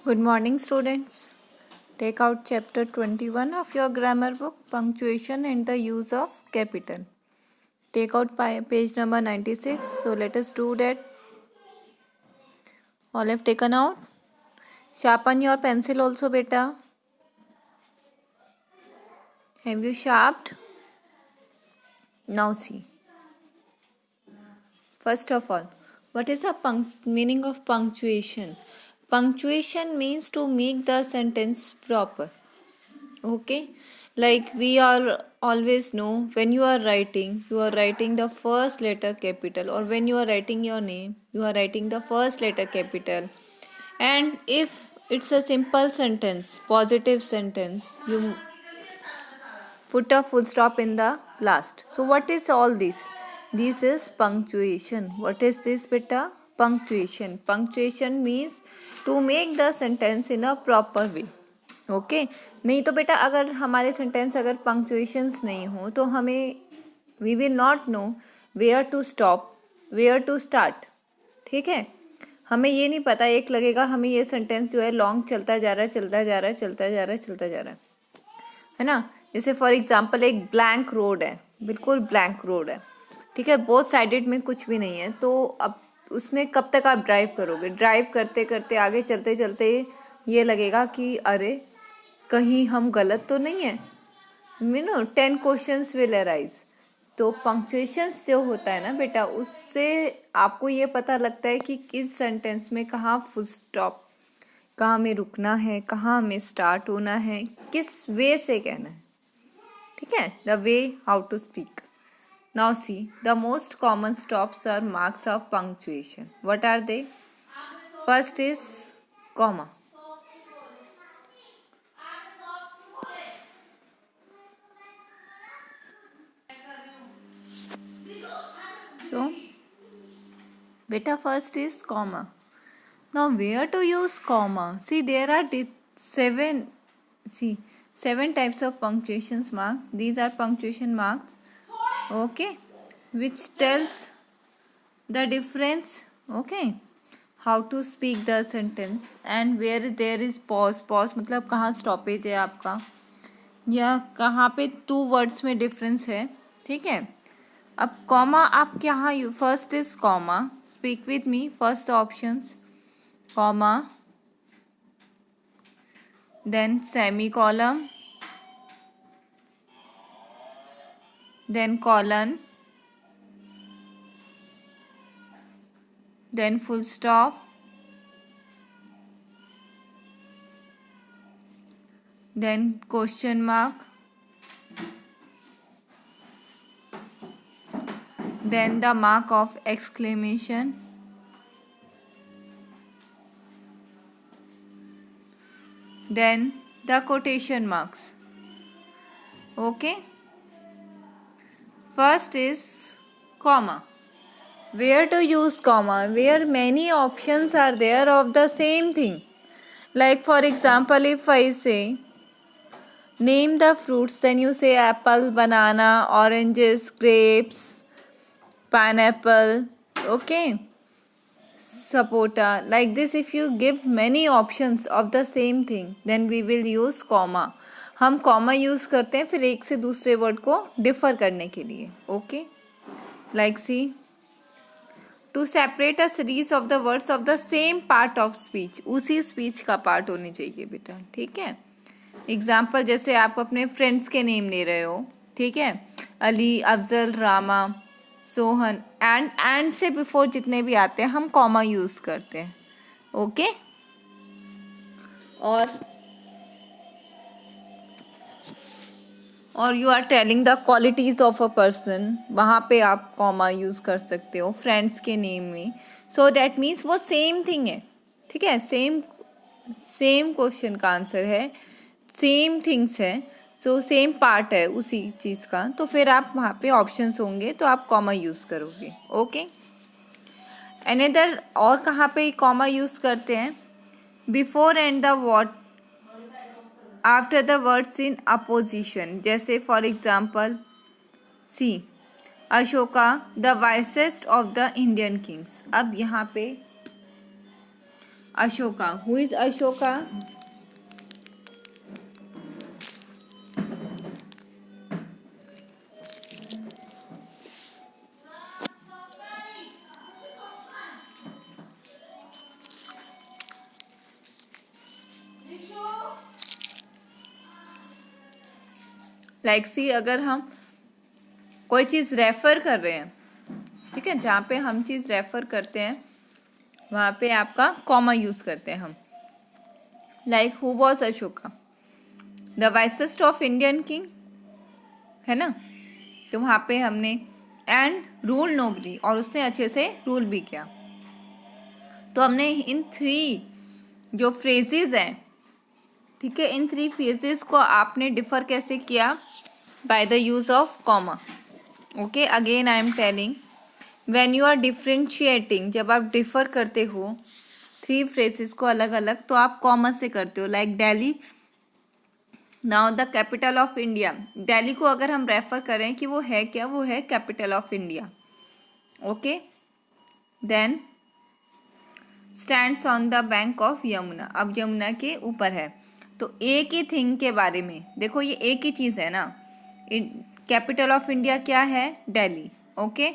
Good morning, students. Take out chapter 21 of your grammar book, punctuation and the use of capital. Take out page number 96. So let us do that. All have taken out. Sharpen your pencil also, beta. Have you sharpened? Now see. First of all, what is the meaning of punctuation? Punctuation means to make the sentence proper. Okay, like we all always know, when you are writing the first letter capital, or when you are writing your name, you are writing the first letter capital. And if it's a simple sentence, positive sentence, you put a full stop in the last. So what is all this? This is punctuation. What is this, beta? Punctuation. Punctuation means to make the sentence in a proper way. Okay नहीं तो बेटा अगर हमारे sentence अगर punctuations नहीं हो तो हमें we will not know where to stop, where to start. ठीक है, हमें ये नहीं पता. एक लगेगा हमें ये सेंटेंस जो है लॉन्ग चलता जा रहा है है ना. जैसे फॉर एग्जांपल एक ब्लैंक रोड है, बिल्कुल ब्लैंक रोड है. ठीक है, बोथ साइडेड में कुछ भी नहीं है. तो अब उसमें कब तक आप ड्राइव करोगे? ड्राइव करते करते आगे चलते चलते ये लगेगा कि अरे कहीं हम गलत तो नहीं है. 10 क्वेश्चंस विल अराइज. तो पंक्चुएशंस जो होता है ना बेटा, उससे आपको ये पता लगता है कि किस सेंटेंस में कहाँ फुल स्टॉप, कहाँ हमें रुकना है, कहाँ हमें स्टार्ट होना है, किस वे से कहना है. ठीक है, the way how to speak. Now see, the most common stops are marks of punctuation. What are they? First is comma. So, beta first is comma. Now, where to use comma? See, there are seven types of punctuations mark. These are punctuation marks. Okay, which tells the difference. Okay, how to speak the sentence and where there is pause. Pause मतलब कहाँ stoppage है आपका, या कहाँ पे 2 words में difference है. ठीक है, अब कॉमा आप क्या you first is comma. Speak with me. First options comma, then semi column, then colon, then full stop, then question mark, then the mark of exclamation, then the quotation marks. Okay, first is comma. Where to use comma? Where many options are there of the same thing. Like for example, if I say name the fruits, then you say apple, banana, oranges, grapes, pineapple, okay, sapota. Like this, if you give many options of the same thing, then we will use comma. हम comma use करते हैं फिर एक से दूसरे word को differ करने के लिए. Okay, like see, to separate a series of the words of the same part of speech. उसी स्पीच का पार्ट होने चाहिए बेटा. ठीक है, एग्जाम्पल जैसे आप अपने फ्रेंड्स के नेम ले रहे हो. ठीक है, अली, अफजल, रामा, सोहन. एंड से बिफोर जितने भी आते हैं हम कॉमा यूज करते हैं. ओके, और you are telling the qualities of a person, वहाँ पे आप कॉमा यूज कर सकते हो फ्रेंड्स के नेम में. सो दैट मीन्स वो सेम थिंग है. ठीक है, सेम क्वेश्चन का आंसर है, सेम थिंग्स है, सो सेम पार्ट है उसी चीज़ का. तो फिर आप वहाँ पे ऑप्शंस होंगे तो आप कॉमा यूज़ करोगे. ओके, अनदर और कहाँ पे कॉमा यूज़ करते हैं? Before and the what after the words in apposition. जैसे for example see, Ashoka the wisest of the Indian kings. अब यहाँ पे Ashoka. Who is Ashoka? Like see, अगर हम कोई चीज़ रेफर कर रहे हैं, ठीक है, जहाँ पे हम चीज़ रेफर करते हैं वहाँ पे आपका कॉमा यूज़ करते हैं हम. Like who was Ashoka, the wisest of Indian king, है ना. तो वहाँ पे हमने एंड रूल नोबली, और उसने अच्छे से रूल भी किया. तो हमने इन 3 जो फ्रेजेस हैं, ठीक है, इन 3 फ्रेजेस को आपने डिफर कैसे किया? By the use of comma. Okay, again I am telling, when you are differentiating, जब आप डिफर करते हो 3 फ्रेजेस को अलग अलग, तो आप कॉमा से करते हो. Like Delhi, now the capital of India. Delhi को अगर हम रेफर करें कि वो है क्या, वो है capital of India. Okay, then stands on the bank of Yamuna. अब यमुना के ऊपर है. तो एक ही थिंग के बारे में देखो, ये एक ही चीज़ है ना. कैपिटल ऑफ इंडिया क्या है? दिल्ली. ओके,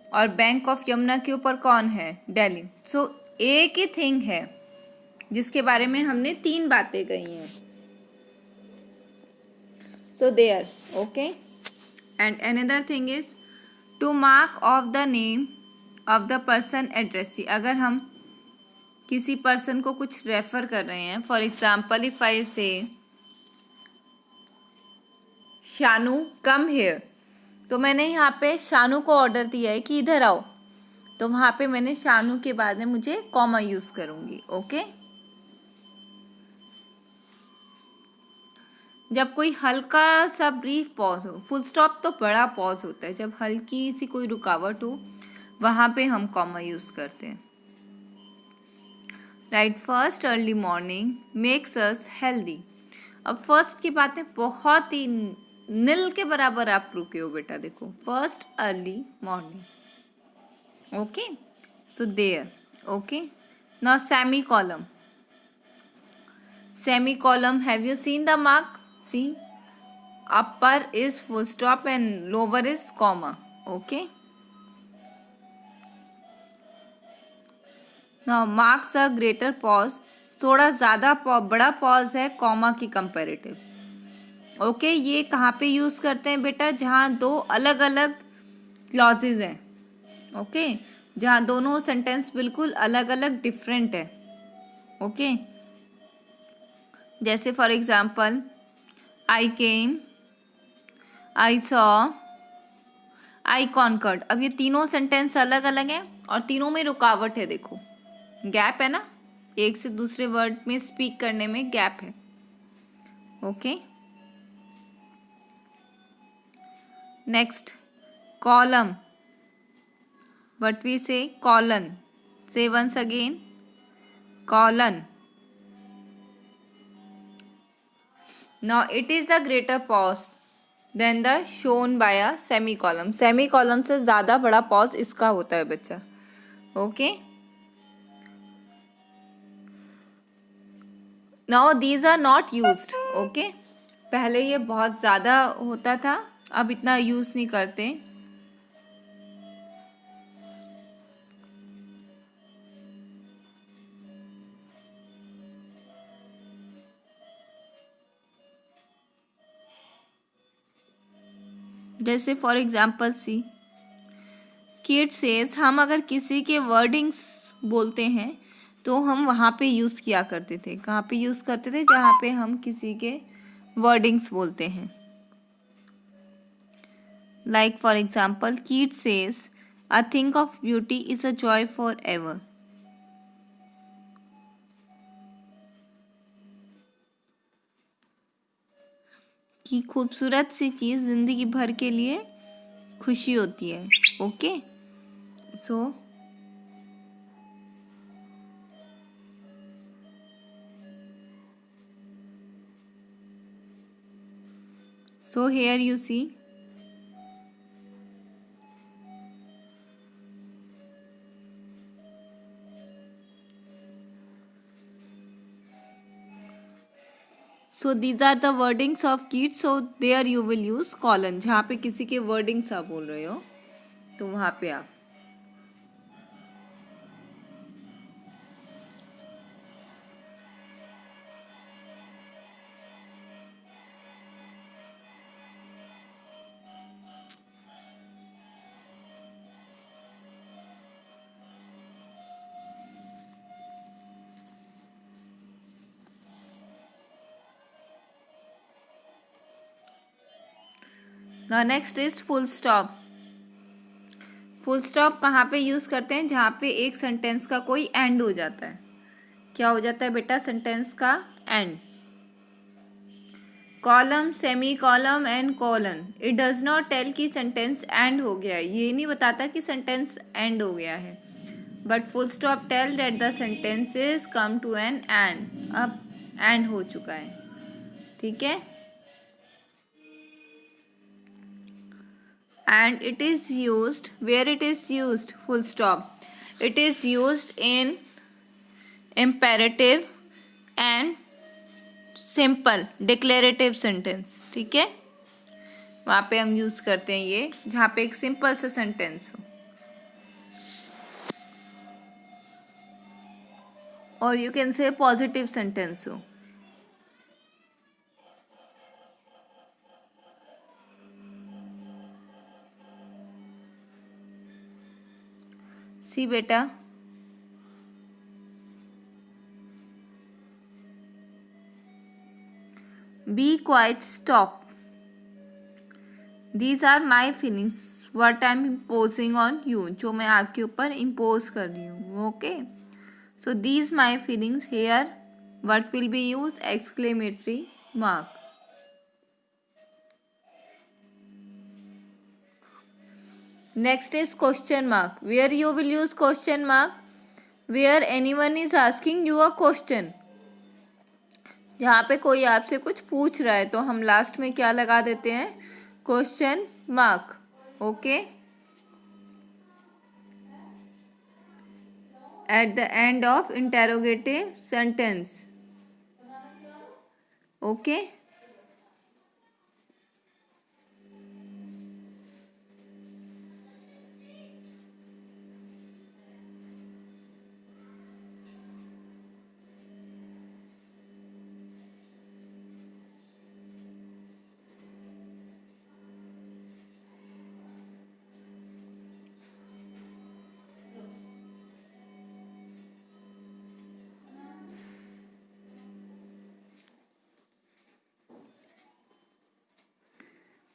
और बैंक ऑफ यमुना के ऊपर कौन है? दिल्ली. सो एक ही थिंग है जिसके बारे में हमने 3 बातें कही हैं. So there. Okay, and another thing is to mark of the name of the person addressee. अगर हम किसी पर्सन को कुछ रेफर कर रहे हैं, फॉर एग्जाम्पल इफ आई से शानू कम हेयर, तो मैंने यहाँ पे शानू को ऑर्डर दिया है कि इधर आओ, तो वहाँ पे मैंने शानू के बाद में मुझे कॉमा यूज करूँगी. ओके, जब कोई हल्का सा ब्रीफ पॉज हो, फुल स्टॉप तो बड़ा पॉज होता है, जब हल्की सी कोई रुकावट हो वहाँ पे हम कॉमा यूज करते हैं. Right, first early morning makes us healthy. अब फर्स्ट की बातें बहुत ही नील के बराबर आप रुके हो बेटा. देखो, first early morning. Okay, so there. Okay, now semi column. Semi column, have you seen the mark? See, upper is full stop and lower is comma. Okay, now marks a greater pause. थोड़ा ज़्यादा बड़ा pause है comma की comparative. Okay, ये कहाँ पे use करते हैं बेटा? जहाँ 2 अलग अलग क्लॉजेज हैं. ओके, जहाँ दोनों सेंटेंस बिल्कुल अलग अलग डिफरेंट है. ओके, जैसे for example I came, I saw, I conquered. अब ये तीनों सेंटेंस अलग अलग हैं और तीनों में रुकावट है. देखो, गैप है ना, एक से दूसरे वर्ड में स्पीक करने में गैप है. Okay, next column. What we say? Colon. Say once again, colon. Now it is the greater pause then the shown by a semi column. Semi column से ज़्यादा बड़ा पॉज इसका होता है बच्चा. Okay, now these are not used. Okay, पहले ये बहुत ज़्यादा होता था, अब इतना यूज़ नहीं करते. जैसे for example see, kid says. हम अगर किसी के वर्डिंग्स बोलते हैं तो हम वहाँ पे यूज़ किया करते थे. कहाँ पे यूज़ करते थे? जहाँ पे हम किसी के वर्डिंग्स बोलते हैं. Like for example kid says a thing of beauty is a joy for ever. कि खूबसूरत सी चीज़ जिंदगी भर के लिए खुशी होती है. Okay, so here you see, so these are the wordings of kids, so there you will use colon. जहाँ पे किसी के वर्डिंग्स आप बोल रहे हो तो वहाँ पे आप. Now next is full stop. Full stop कहाँ पे यूज़ करते हैं? जहाँ पे एक सेंटेंस का कोई एंड हो जाता है. क्या हो जाता है बेटा? सेंटेंस का end. Column, semi column and colon. It does not tell कि सेंटेंस एंड हो गया है. ये नहीं बताता कि सेंटेंस एंड हो गया है. But full stop tell that the sentence is come to an end. अब एंड हो चुका है. ठीक है. And it is used, where it is used, full stop, it is used in imperative and simple declarative sentence. ठीक है. वहाँ पे हम यूज करते हैं ये जहाँ पे एक सिंपल सा सेंटेंस हो. और you can say positive sentence हो. सी बेटा, be quiet, stop. These are my feelings what I am imposing on you. जो मैं आपके ऊपर इम्पोज कर रही हूँ. Okay. So these my feelings here what will be use? Exclamatory mark. Next is question mark. Where you will use question mark? Where anyone is asking you a question. जहाँ पे कोई आपसे कुछ पूछ रहा है तो हम लास्ट में क्या लगा देते हैं? Question mark. Okay. At the end of interrogative sentence. Okay.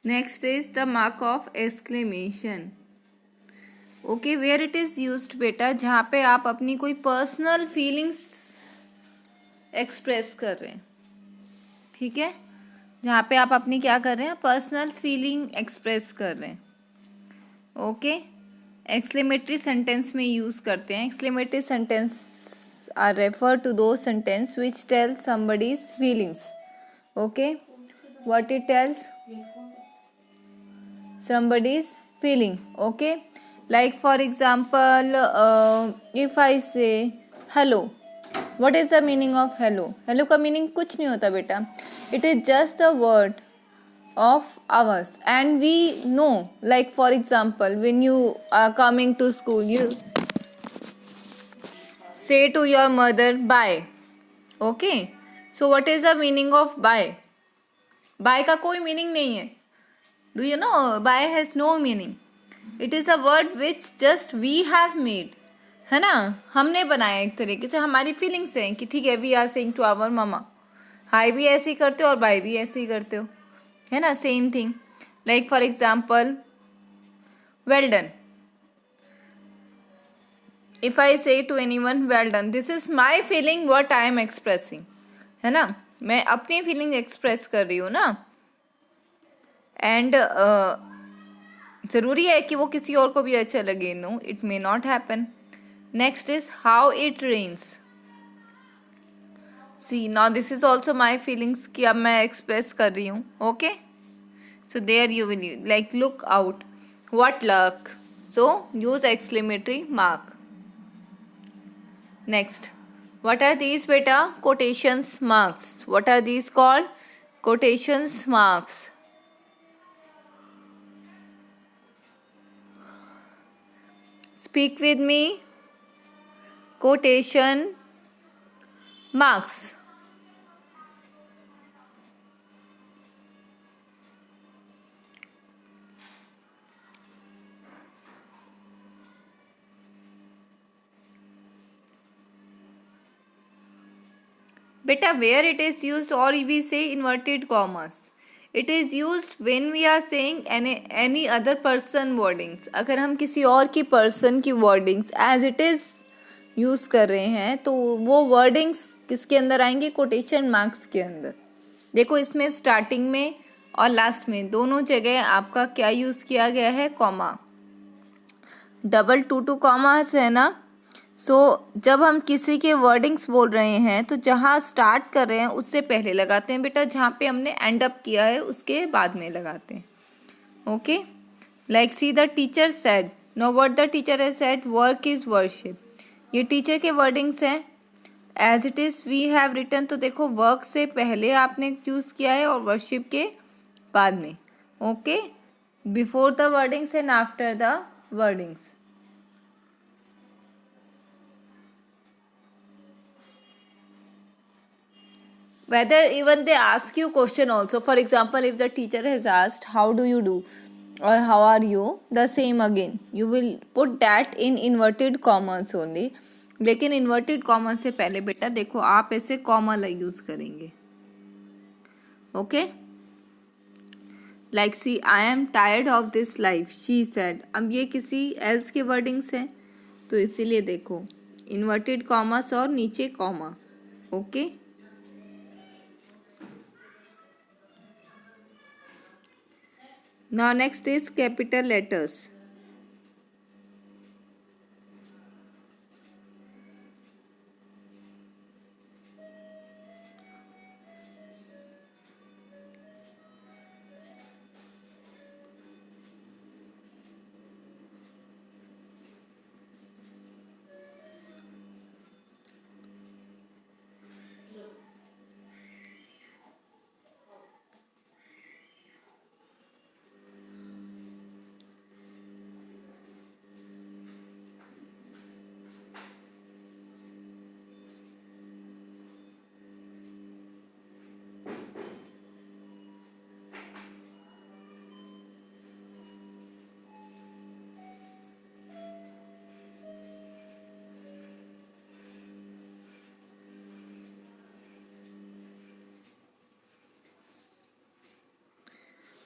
Next is the mark of exclamation. Okay. Where it is used बेटा? जहाँ पे आप अपनी कोई पर्सनल फीलिंग्स एक्सप्रेस कर रहे हैं. ठीक है. जहाँ पे आप अपनी क्या कर रहे हैं? पर्सनल फीलिंग एक्सप्रेस कर रहे हैं. ओके. एक्सक्लेमेटरी सेंटेंस में यूज़ करते हैं. Exclamatory sentence are refer to those sentence which tell somebody's feelings. Okay. What it tells? somebody's feeling. Okay. Like for example, if I say hello, what is the meaning of hello? Hello का meaning कुछ नहीं होता बेटा. It is just a word of ours and we know. Like for example, when you are coming to school, you say to your mother bye. Okay. So what is the meaning of bye? Bye का कोई meaning नहीं है. Do you know? Bye has no meaning. It is a word which just we have made. है ना. हमने बनाया एक तरीके से. हमारी फीलिंग्स हैं कि ठीक है we are saying to our mama. Hi भी ऐसे ही करते हो और बाय भी ऐसे ही करते हो. है ना. Same thing. Like for example well done. If I say to anyone well done, this is my feeling what I am expressing. है ना. मैं अपनी फीलिंग एक्सप्रेस कर रही हूँ ना. एंड ज़रूरी है कि वो किसी और को भी अच्छा लगे? No, it may not happen. Next is how it rains. See now this is also my feelings कि अब मैं एक्सप्रेस कर रही हूँ. Okay. So there you will like look out, what luck. So use exclamatory mark. Next What are these, beta? Quotations marks. What are these called? Quotations marks. Speak with me. Quotation marks. Beta, where it is used, or we say inverted commas. It is used when we are saying any other person wordings. अगर हम किसी और की person की wordings as it is use कर रहे हैं तो वो wordings किसके अंदर आएंगे? कोटेशन मार्क्स के अंदर. देखो इसमें स्टार्टिंग में और लास्ट में दोनों जगह आपका क्या यूज़ किया गया है? कॉमा. डबल टू कॉमास है ना. जब हम किसी के वर्डिंग्स बोल रहे हैं तो जहाँ स्टार्ट कर रहे हैं उससे पहले लगाते हैं बेटा, जहाँ पे हमने एंड अप किया है उसके बाद में लगाते हैं. Okay. Like see the teacher said. No what the teacher has said, work is worship. ये टीचर के वर्डिंग्स हैं. As it is we have written, तो देखो वर्क से पहले आपने यूज़ किया है और वर्शिप के बाद में. Okay. Before the wordings and after the wordings. Whether even they ask you question also. For example, if the teacher has asked how do you do or how are you, the same again you will put that in inverted commas only. लेकिन inverted commas से पहले बेटा देखो आप ऐसे comma use करेंगे. Okay. Like see I am tired of this life, she said. अब ये किसी else के वर्डिंग्स हैं तो इसीलिए देखो inverted commas और नीचे comma. Okay. Now next is capital letters.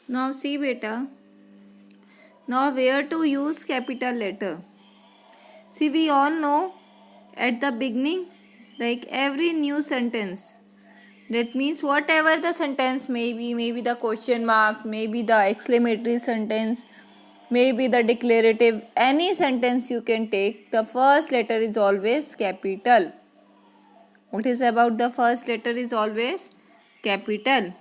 Now see beta. Now where to use capital letter? See, we all know at the beginning, like every new sentence. That means whatever the sentence may be, maybe the question mark, maybe the exclamatory sentence, maybe the declarative, any sentence you can take, the first letter is always capital. What is about the first letter is always capital.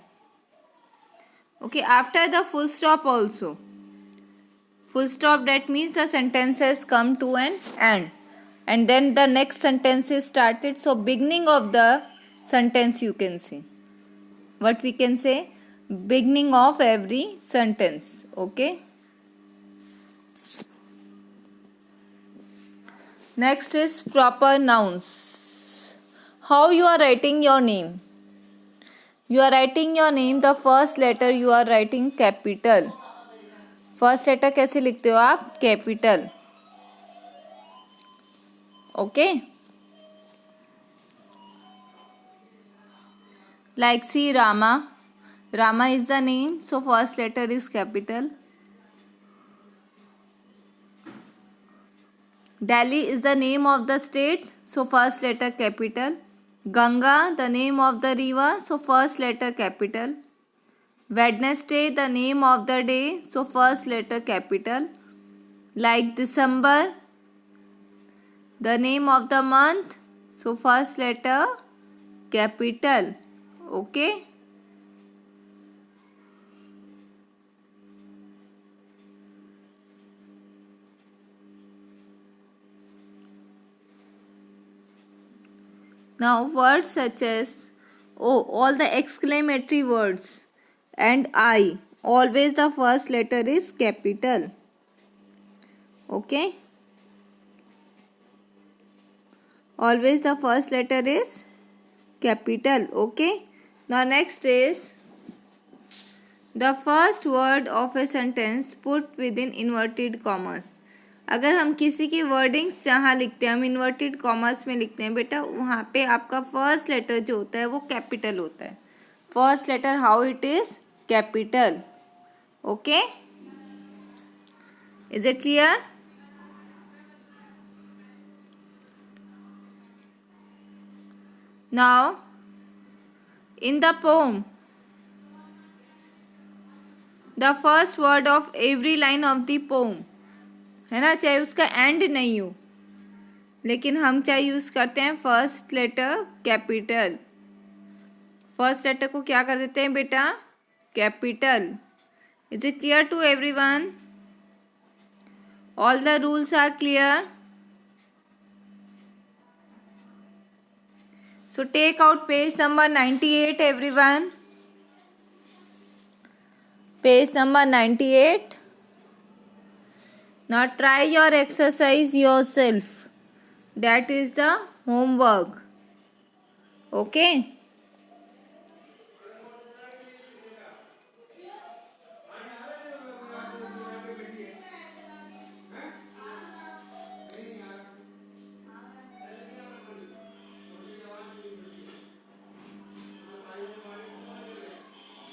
Okay, after the full stop also. Full stop, that means the sentence has come to an end. And then the next sentence is started. So beginning of the sentence you can say. What we can say? Beginning of every sentence. Okay. Next is proper nouns. How you are writing your name? You are writing your name, the first letter you are writing capital. First letter कैसे लिखते हो आप? Capital. Okay. Like see Rama. Rama is the name, so first letter is capital. Delhi is the name of the state, so first letter capital. Ganga, the name of the river, so first letter capital. Wednesday, the name of the day, so first letter capital. Like December, the name of the month, so first letter capital. Okay. Now words such as all the exclamatory words and I, always the first letter is capital. Okay, always the first letter is capital. Okay, now next is the first word of a sentence put within inverted commas. अगर हम किसी की wordings जहाँ लिखते हैं हम inverted commas में लिखते हैं बेटा, वहाँ पे आपका फर्स्ट लेटर जो होता है वो कैपिटल होता है. First letter how it is capital. Okay, is it clear? Now in the poem the first word of every line of the poem, है ना, चाहे उसका एंड नहीं हो, लेकिन हम क्या यूज करते हैं, first letter capital. First letter को क्या कर देते हैं बेटा, capital. Is it clear to everyone? All the rules are clear? So take out page number 98 everyone. Page number 98. Now try your exercise yourself. That is the homework. Okay.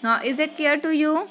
Now is it clear to you?